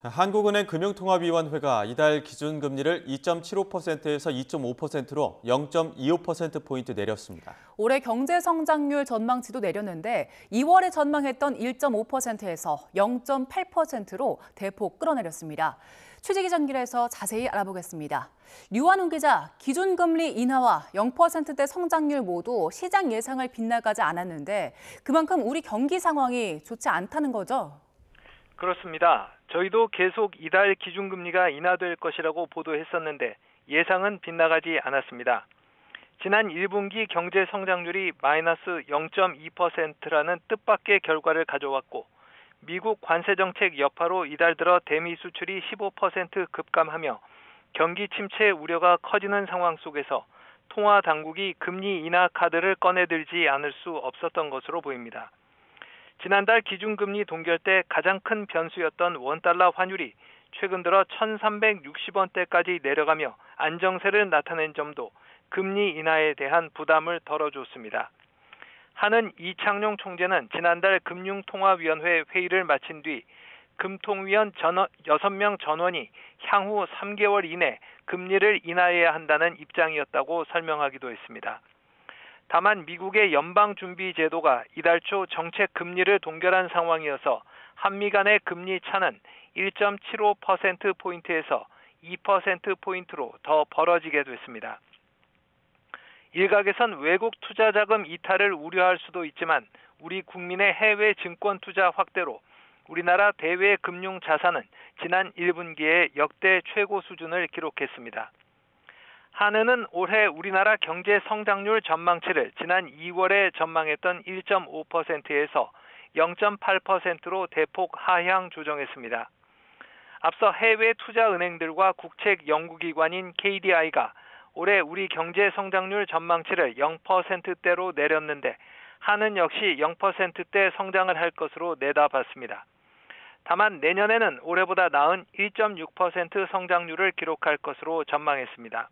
한국은행 금융통화위원회가 이달 기준금리를 2.75%에서 2.5%로 0.25%포인트 내렸습니다. 올해 경제 성장률 전망치도 내렸는데 2월에 전망했던 1.5%에서 0.8%로 대폭 끌어내렸습니다. 취재기전길에서 자세히 알아보겠습니다. 류한웅 기자, 기준금리 인하와 0%대 성장률 모두 시장 예상을 빗나가지 않았는데 그만큼 우리 경기 상황이 좋지 않다는 거죠? 그렇습니다. 저희도 계속 이달 기준금리가 인하될 것이라고 보도했었는데 예상은 빗나가지 않았습니다. 지난 1분기 경제 성장률이 마이너스 0.2%라는 뜻밖의 결과를 가져왔고 미국 관세정책 여파로 이달 들어 대미 수출이 15% 급감하며 경기 침체 우려가 커지는 상황 속에서 통화 당국이 금리 인하 카드를 꺼내들지 않을 수 없었던 것으로 보입니다. 지난달 기준금리 동결 때 가장 큰 변수였던 원달러 환율이 최근 들어 1360원대까지 내려가며 안정세를 나타낸 점도 금리 인하에 대한 부담을 덜어줬습니다. 한은 이창용 총재는 지난달 금융통화위원회 회의를 마친 뒤 금통위원 6명 전원이 향후 3개월 이내 금리를 인하해야 한다는 입장이었다고 설명하기도 했습니다. 다만 미국의 연방준비제도가 이달 초 정책 금리를 동결한 상황이어서 한미 간의 금리 차는 1.75%포인트에서 2%포인트로 더 벌어지게 됐습니다. 일각에선 외국 투자자금 이탈을 우려할 수도 있지만 우리 국민의 해외 증권 투자 확대로 우리나라 대외 금융 자산은 지난 1분기에 역대 최고 수준을 기록했습니다. 한은은 올해 우리나라 경제 성장률 전망치를 지난 2월에 전망했던 1.5%에서 0.8%로 대폭 하향 조정했습니다. 앞서 해외 투자은행들과 국책 연구기관인 KDI가 올해 우리 경제 성장률 전망치를 0%대로 내렸는데 한은 역시 0%대 성장을 할 것으로 내다봤습니다. 다만 내년에는 올해보다 나은 1.6% 성장률을 기록할 것으로 전망했습니다.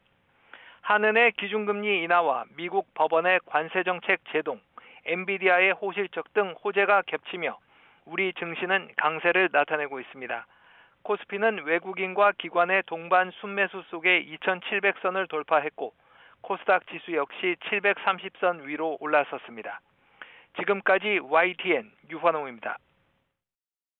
한은의 기준금리 인하와 미국 법원의 관세정책 제동, 엔비디아의 호실적 등 호재가 겹치며 우리 증시는 강세를 나타내고 있습니다. 코스피는 외국인과 기관의 동반 순매수 속에 2700선을 돌파했고 코스닥 지수 역시 730선 위로 올라섰습니다. 지금까지 YTN 유환홍입니다.